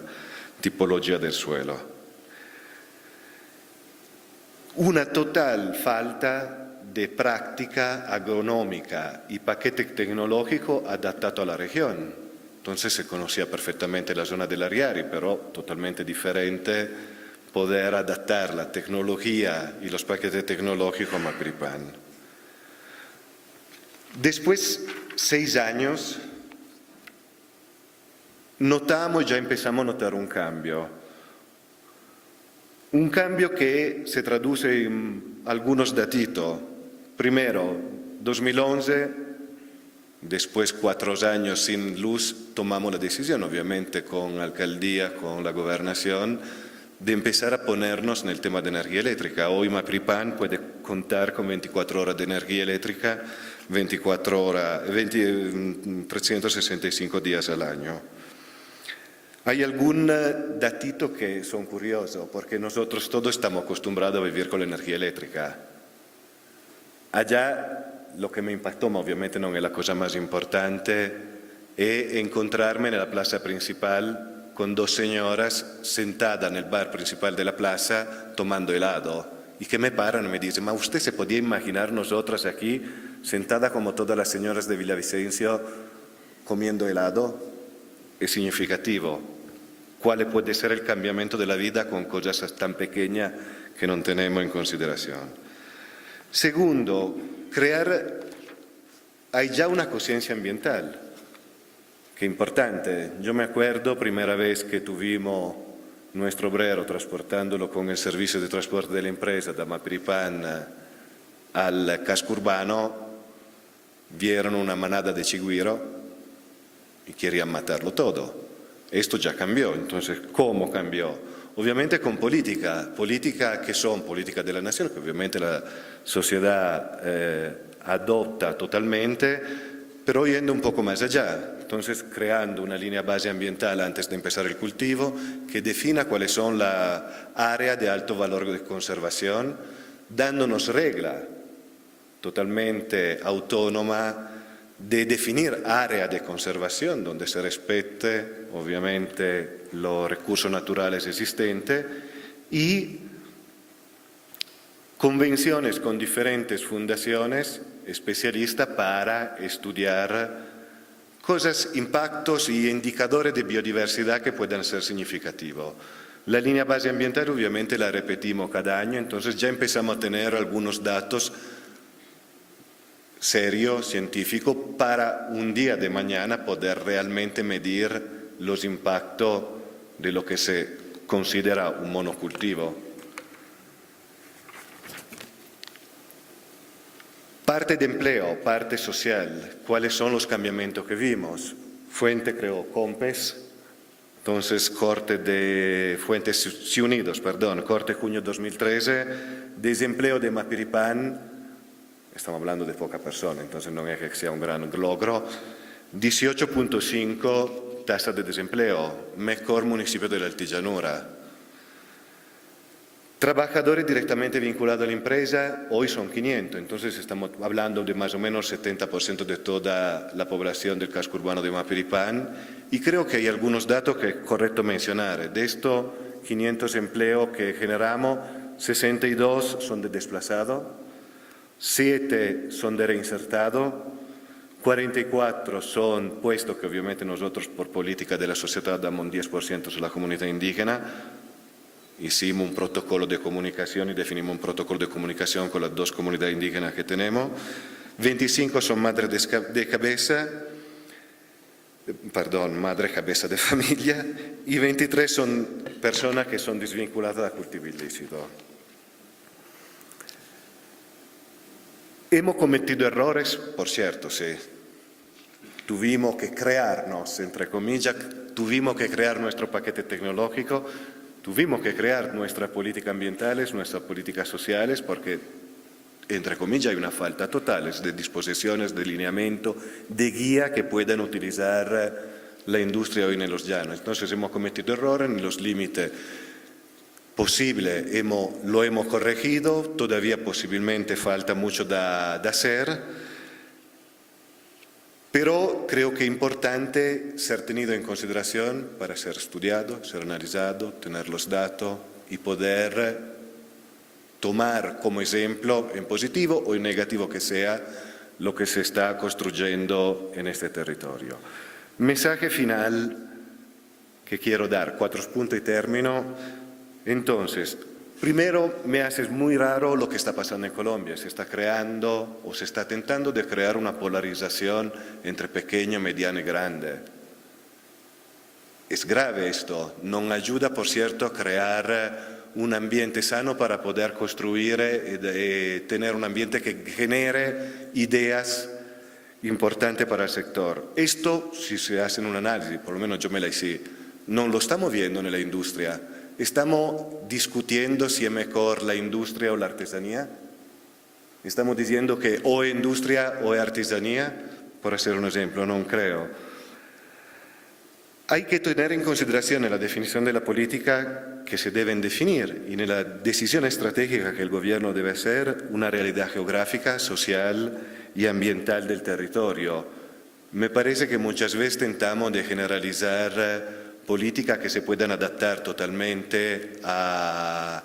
tipología del suelo. Una total falta de práctica agronómica y paquete tecnológico adaptado a la región. Entonces se conocía perfectamente la zona del Ariari, pero totalmente diferente poder adaptar la tecnología y los paquetes tecnológicos a Mapiripán. Después, 6 años, ya empezamos a notar un cambio. Un cambio que se traduce en algunos datitos. Primero, 2011, después 4 años sin luz, tomamos la decisión, obviamente con la alcaldía, con la gobernación, de empezar a ponernos en el tema de energía eléctrica. Hoy Mapiripán puede contar con 24 horas de energía eléctrica, 365 días al año. Hay algún datito que son curiosos, porque nosotros todos estamos acostumbrados a vivir con la energía eléctrica. Allá lo que me impactó, obviamente no es la cosa más importante, es encontrarme en la plaza principal con 2 señoras sentadas en el bar principal de la plaza tomando helado, y que me paran y me dicen: ¿ma usted se podía imaginar nosotras aquí sentadas como todas las señoras de Villavicencio comiendo helado? Es significativo. ¿Cuál puede ser el cambiamiento de la vida con cosas tan pequeñas que no tenemos en consideración? Segundo, hay ya una conciencia ambiental, que es importante. Yo me acuerdo, primera vez que tuvimos nuestro obrero transportándolo con el servicio de transporte de la empresa de Mapiripán al casco urbano, vieron una manada de chigüiro y querían matarlo todo. Esto ya cambió. Entonces, ¿cómo cambió? Obviamente con política que son políticas de la nación, que obviamente la sociedad adopta totalmente, pero yendo un poco más allá. Entonces, creando una línea base ambiental antes de empezar el cultivo, que defina cuáles son las áreas de alto valor de conservación, dándonos regla totalmente autónoma de definir área de conservación donde se respete obviamente los recursos naturales existentes y convenciones con diferentes fundaciones especialistas para estudiar cosas, impactos y indicadores de biodiversidad que puedan ser significativos. La línea base ambiental obviamente la repetimos cada año, entonces ya empezamos a tener algunos datos serio, científico, para un día de mañana poder realmente medir los impactos de lo que se considera un monocultivo. Parte de empleo, parte social. ¿Cuáles son los cambiamientos que vimos? Fuente creó COMPES Entonces, corte de Fuentes y Unidos, perdón, corte junio 2013, desempleo de Mapiripán, estamos hablando de poca persona, entonces no es que sea un gran logro, 18.5 tasa de desempleo, mejor municipio de la Altillanura. Trabajadores directamente vinculados a la empresa, hoy son 500, entonces estamos hablando de más o menos 70% de toda la población del casco urbano de Mapiripán, y creo que hay algunos datos que es correcto mencionar. De estos 500 empleos que generamos, 62 son de desplazado, 7 son de reinsertado, 44 son puestos que obviamente nosotros por política de la sociedad damos un 10% a la comunidad indígena. Hicimos un protocolo de comunicación y definimos un protocolo de comunicación con las 2 comunidades indígenas que tenemos. 25 son madres de cabeza, madre cabeza de familia, y 23 son personas que son desvinculadas a cultivo ilícito. Hemos cometido errores, por cierto, sí. Tuvimos que crearnos, entre comillas, tuvimos que crear nuestro paquete tecnológico. Tuvimos que crear nuestras políticas ambientales, nuestras políticas sociales, porque, entre comillas, hay una falta total de disposiciones, de lineamiento, de guía que puedan utilizar la industria hoy en los llanos. Entonces hemos cometido errores en los límites posibles, lo hemos corregido, todavía posiblemente falta mucho de hacer. Pero creo que es importante ser tenido en consideración para ser estudiado, ser analizado, tener los datos y poder tomar como ejemplo en positivo o en negativo que sea lo que se está construyendo en este territorio. Mensaje final que quiero dar, 4 puntos y termino. Entonces, primero, me hace muy raro lo que está pasando en Colombia. Se está creando o se está tentando de crear una polarización entre pequeño, mediano y grande. Es grave esto. No ayuda, por cierto, a crear un ambiente sano para poder construir y tener un ambiente que genere ideas importantes para el sector. Esto, si se hace un análisis, por lo menos yo me la hice, no lo estamos viendo en la industria. ¿Estamos discutiendo si es mejor la industria o la artesanía? ¿Estamos diciendo que o es industria o es artesanía? Por hacer un ejemplo, no creo. Hay que tener en consideración en la definición de la política que se deben definir y en la decisión estratégica que el gobierno debe hacer una realidad geográfica, social y ambiental del territorio. Me parece que muchas veces tentamos de generalizar políticas que se puedan adaptar totalmente a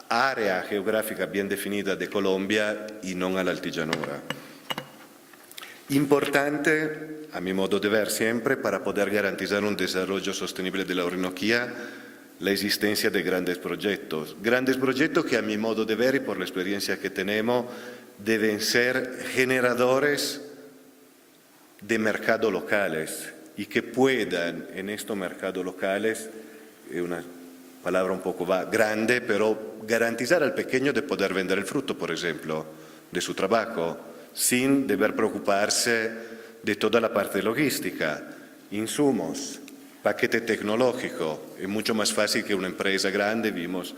área geográfica bien definida de Colombia y no a la Altillanura. Importante, a mi modo de ver siempre, para poder garantizar un desarrollo sostenible de la Orinoquía, la existencia de grandes proyectos que a mi modo de ver y por la experiencia que tenemos deben ser generadores de mercados locales y que puedan en estos mercados locales, es una palabra un poco grande, pero garantizar al pequeño de poder vender el fruto, por ejemplo, de su trabajo, sin deber preocuparse de toda la parte logística, insumos, paquete tecnológico. Es mucho más fácil que una empresa grande, vimos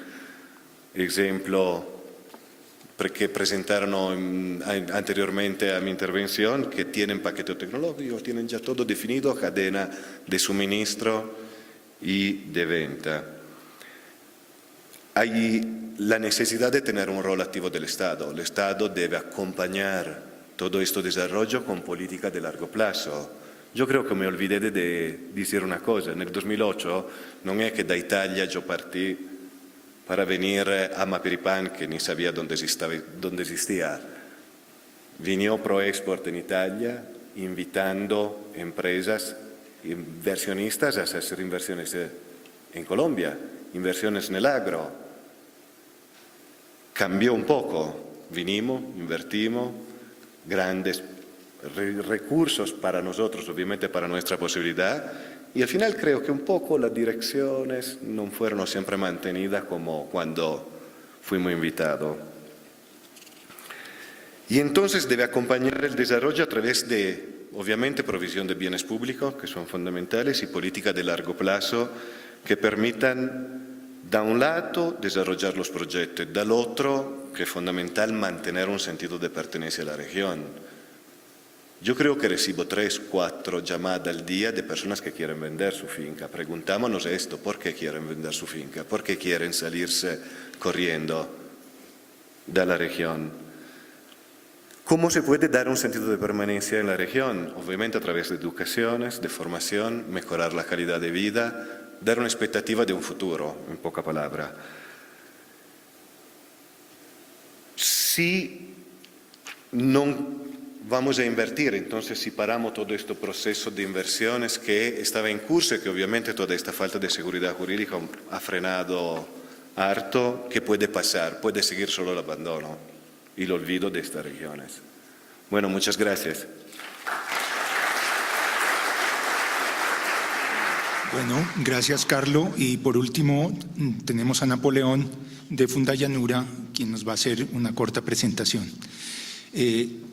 ejemplo que presentaron anteriormente a mi intervención, que tienen paquete tecnológico, tienen ya todo definido, cadena de suministro y de venta. Hay la necesidad de tener un rol activo del Estado. El Estado debe acompañar todo este desarrollo con políticas de largo plazo. Yo creo que me olvidé de decir una cosa. En el 2008 no es que de Italia yo partí para venir a Mapiripán, que ni sabía dónde existía. Vino ProExport en Italia, invitando empresas, inversionistas a hacer inversiones en Colombia, inversiones en el agro. Cambió un poco. Vinimos, invertimos, grandes recursos para nosotros, obviamente para nuestra posibilidad, y al final creo que un poco las direcciones no fueron siempre mantenidas como cuando fuimos invitados. Y entonces debe acompañar el desarrollo a través de obviamente provisión de bienes públicos, que son fundamentales, y política de largo plazo que permitan, da un lato, desarrollar los proyectos, del otro, que es fundamental mantener un sentido de pertenencia a la región. Yo creo que recibo 3, 4 llamadas al día de personas que quieren vender su finca. Preguntámonos esto, ¿por qué quieren vender su finca? ¿Por qué quieren salirse corriendo de la región? ¿Cómo se puede dar un sentido de permanencia en la región? Obviamente a través de educaciones, de formación, mejorar la calidad de vida, dar una expectativa de un futuro, en poca palabra. Si no vamos a invertir, entonces si paramos todo este proceso de inversiones que estaba en curso y que obviamente toda esta falta de seguridad jurídica ha frenado harto, ¿qué puede pasar? Puede seguir solo el abandono y el olvido de estas regiones. Bueno, muchas gracias. Bueno, gracias, Carlo. Y por último, tenemos a Napoleón de Fundallanura, quien nos va a hacer una corta presentación.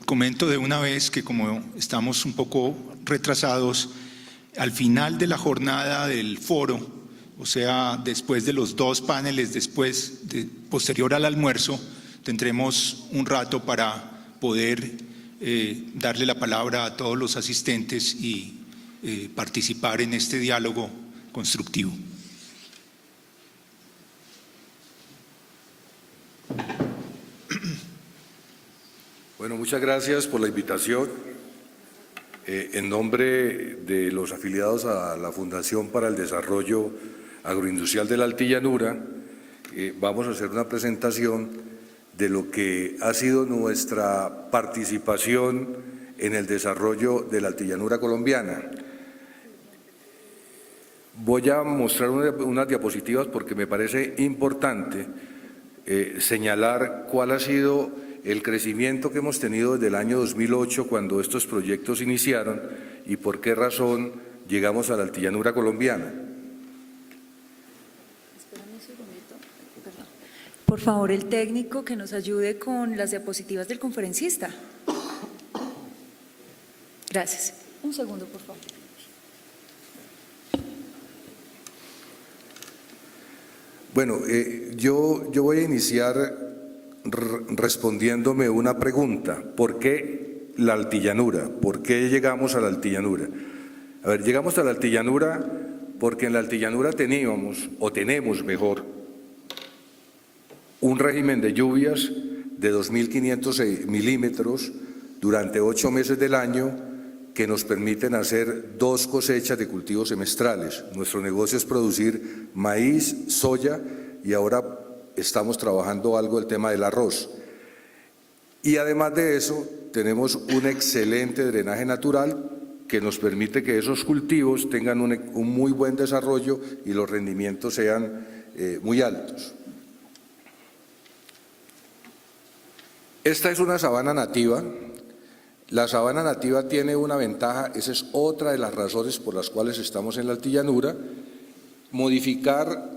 Comento de una vez que como estamos un poco retrasados, al final de la jornada del foro, o sea, después de los 2 paneles, posterior al almuerzo, tendremos un rato para poder darle la palabra a todos los asistentes y participar en este diálogo constructivo. Bueno, muchas gracias por la invitación. En nombre de los afiliados a la Fundación para el Desarrollo Agroindustrial de la Altillanura, vamos a hacer una presentación de lo que ha sido nuestra participación en el desarrollo de la Altillanura colombiana. Voy a mostrar unas diapositivas porque me parece importante señalar cuál ha sido el crecimiento que hemos tenido desde el año 2008 cuando estos proyectos iniciaron y por qué razón llegamos a la Altillanura colombiana. Por favor, el técnico que nos ayude con las diapositivas del conferencista. Gracias. Un segundo, por favor. Bueno, yo voy a iniciar respondiéndome una pregunta. ¿Por qué la Altillanura? ¿Por qué llegamos a la Altillanura? A ver, llegamos a la Altillanura porque en la Altillanura teníamos, o tenemos mejor, un régimen de lluvias de 2.500 milímetros durante 8 meses del año que nos permiten hacer 2 cosechas de cultivos semestrales. Nuestro negocio es producir maíz, soya y ahora estamos trabajando algo el tema del arroz. Y además de eso, tenemos un excelente drenaje natural que nos permite que esos cultivos tengan un muy buen desarrollo y los rendimientos sean muy altos. Esta es una sabana nativa. La sabana nativa tiene una ventaja, esa es otra de las razones por las cuales estamos en la Altillanura. Modificar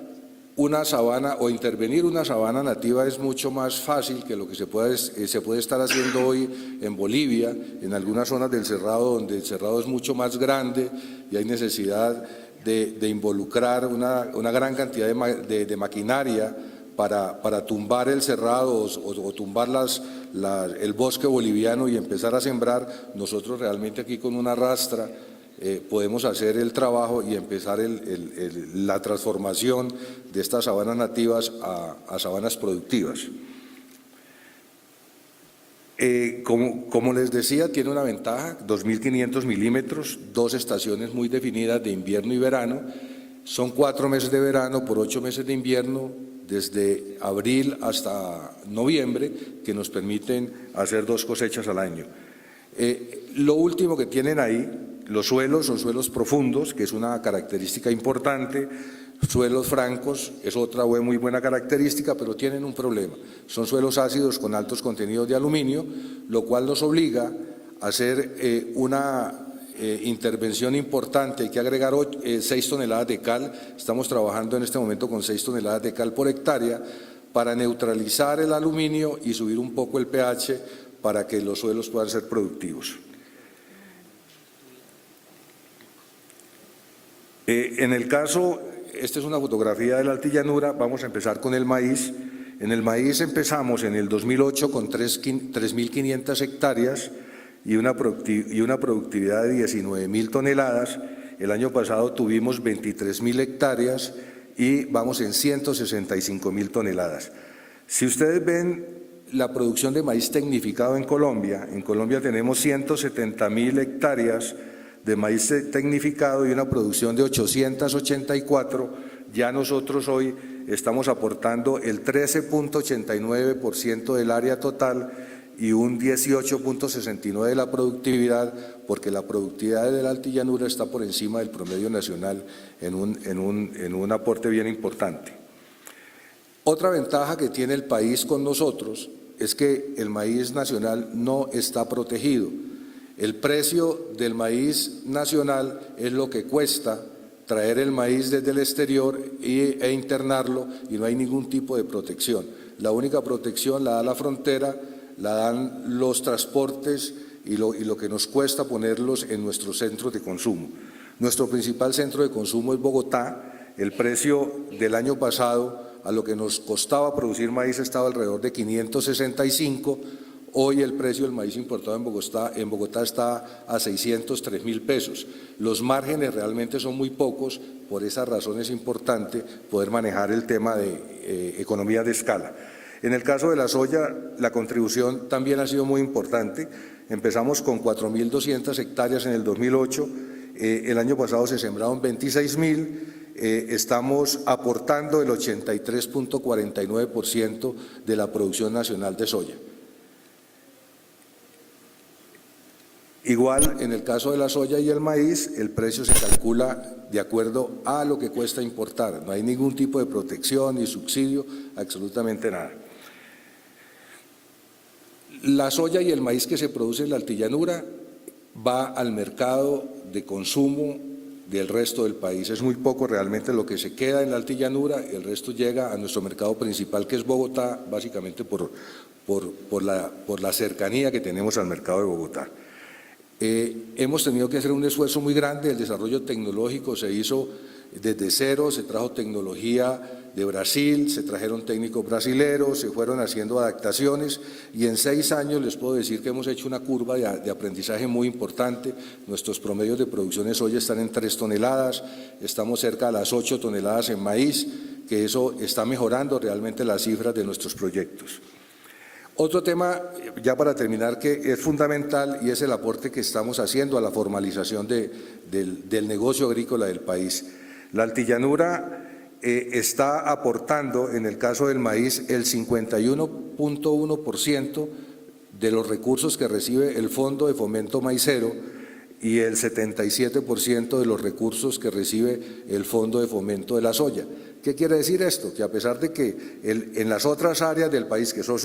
una sabana o intervenir una sabana nativa es mucho más fácil que lo que se puede estar haciendo hoy en Bolivia, en algunas zonas del Cerrado, donde el Cerrado es mucho más grande y hay necesidad de involucrar una gran cantidad de maquinaria para tumbar el Cerrado o tumbar el bosque boliviano y empezar a sembrar. Nosotros realmente aquí con una rastra podemos hacer el trabajo y empezar la transformación de estas sabanas nativas a sabanas productivas. Como les decía, tiene una ventaja, 2.500 milímetros, 2 estaciones muy definidas de invierno y verano, son 4 meses de verano por 8 meses de invierno, desde abril hasta noviembre, que nos permiten hacer 2 cosechas al año. Lo último que tienen ahí, los suelos son suelos profundos, que es una característica importante. Suelos francos es otra muy buena característica, pero tienen un problema. Son suelos ácidos con altos contenidos de aluminio, lo cual nos obliga a hacer una intervención importante. Hay que agregar 6 toneladas de cal. Estamos trabajando en este momento con 6 toneladas de cal por hectárea para neutralizar el aluminio y subir un poco el pH para que los suelos puedan ser productivos. En el caso, esta es una fotografía de la altillanura, vamos a empezar con el maíz. En el maíz empezamos en el 2008 con 3.500 hectáreas y una productividad de 19.000 toneladas. El año pasado tuvimos 23.000 hectáreas y vamos en 165.000 toneladas. Si ustedes ven la producción de maíz tecnificado en Colombia tenemos 170.000 hectáreas de maíz tecnificado y una producción de 884. Ya nosotros hoy estamos aportando el 13.89% del área total y un 18.69% de la productividad, porque la productividad de la altillanura está por encima del promedio nacional en un aporte bien importante. Otra ventaja que tiene el país con nosotros es que el maíz nacional no está protegido. El precio del maíz nacional es lo que cuesta traer el maíz desde el exterior e internarlo, y no hay ningún tipo de protección. La única protección la da la frontera, la dan los transportes y lo que nos cuesta ponerlos en nuestros centros de consumo. Nuestro principal centro de consumo es Bogotá. El precio del año pasado a lo que nos costaba producir maíz estaba alrededor de 565. Hoy el precio del maíz importado en Bogotá está a 603.000 pesos. Los márgenes realmente son muy pocos, por esa razón es importante poder manejar el tema de economía de escala. En el caso de la soya, la contribución también ha sido muy importante. Empezamos con 4.200 hectáreas en el 2008, el año pasado se sembraron 26.000, estamos aportando el 83.49% de la producción nacional de soya. Igual, en el caso de la soya y el maíz, el precio se calcula de acuerdo a lo que cuesta importar. No hay ningún tipo de protección ni subsidio, absolutamente nada. La soya y el maíz que se produce en la altillanura va al mercado de consumo del resto del país. Es muy poco realmente lo que se queda en la altillanura, el resto llega a nuestro mercado principal, que es Bogotá, básicamente por la cercanía que tenemos al mercado de Bogotá. Hemos tenido que hacer un esfuerzo muy grande. El desarrollo tecnológico se hizo desde cero, se trajo tecnología de Brasil, se trajeron técnicos brasileros, se fueron haciendo adaptaciones y en 6 años les puedo decir que hemos hecho una curva de aprendizaje muy importante. Nuestros promedios de producción de soya están en 3 toneladas, estamos cerca de las 8 toneladas en maíz, que eso está mejorando realmente las cifras de nuestros proyectos. Otro tema, ya para terminar, que es fundamental y es el aporte que estamos haciendo a la formalización del negocio agrícola del país. La altillanura está aportando, en el caso del maíz, el 51.1% de los recursos que recibe el Fondo de Fomento Maicero y el 77% de los recursos que recibe el Fondo de Fomento de la Soya. ¿Qué quiere decir esto? Que a pesar de que en las otras áreas del país, que son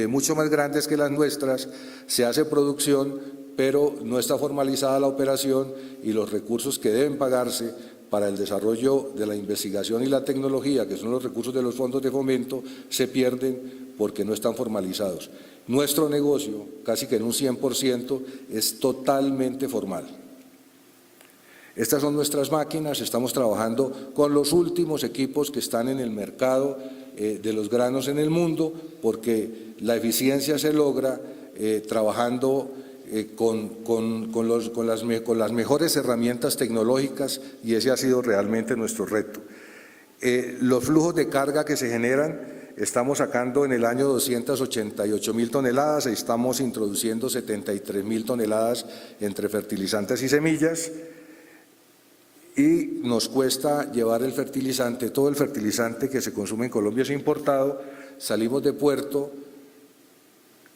mucho más grandes que las nuestras, se hace producción, pero no está formalizada la operación y los recursos que deben pagarse para el desarrollo de la investigación y la tecnología, que son los recursos de los fondos de fomento, se pierden porque no están formalizados. Nuestro negocio, casi que en un 100%, es totalmente formal. Estas son nuestras máquinas, estamos trabajando con los últimos equipos que están en el mercado de los granos en el mundo, porque la eficiencia se logra trabajando con las mejores herramientas tecnológicas, y ese ha sido realmente nuestro reto. Los flujos de carga que se generan, estamos sacando en el año 288.000 toneladas, estamos introduciendo 73.000 toneladas entre fertilizantes y semillas, y nos cuesta llevar el fertilizante, todo el fertilizante que se consume en Colombia es importado, salimos de puerto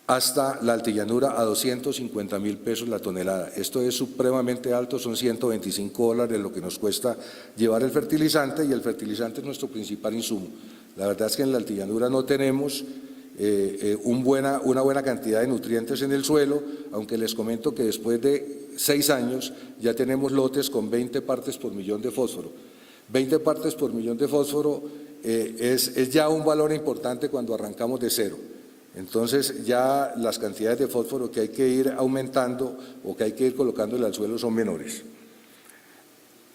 hasta la altillanura a 250.000 pesos la tonelada. Esto es supremamente alto, son $125 lo que nos cuesta llevar el fertilizante, y el fertilizante es nuestro principal insumo. La verdad es que en la altillanura no tenemos una buena cantidad de nutrientes en el suelo, aunque les comento que después de 6 años ya tenemos lotes con 20 partes por millón de fósforo. 20 partes por millón de fósforo es ya un valor importante cuando arrancamos de cero. Entonces ya las cantidades de fósforo que hay que ir aumentando o que hay que ir colocándole al suelo son menores.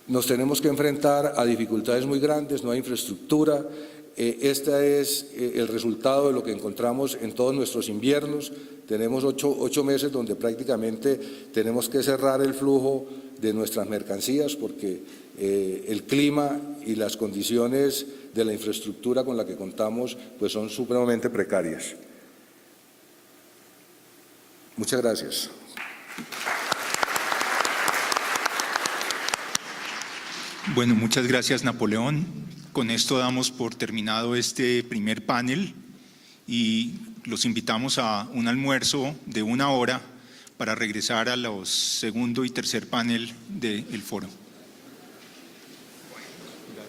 nos tenemos que enfrentar a dificultades muy grandes, no hay infraestructura. Este es el resultado de lo que encontramos en todos nuestros inviernos. Tenemos ocho meses donde prácticamente tenemos que cerrar el flujo de nuestras mercancías porque el clima y las condiciones de la infraestructura con la que contamos pues son supremamente precarias. Muchas gracias. Bueno, muchas gracias, Napoleón. Con esto damos por terminado este primer panel y los invitamos a un almuerzo de 1 hora para regresar a los segundo y tercer panel del foro.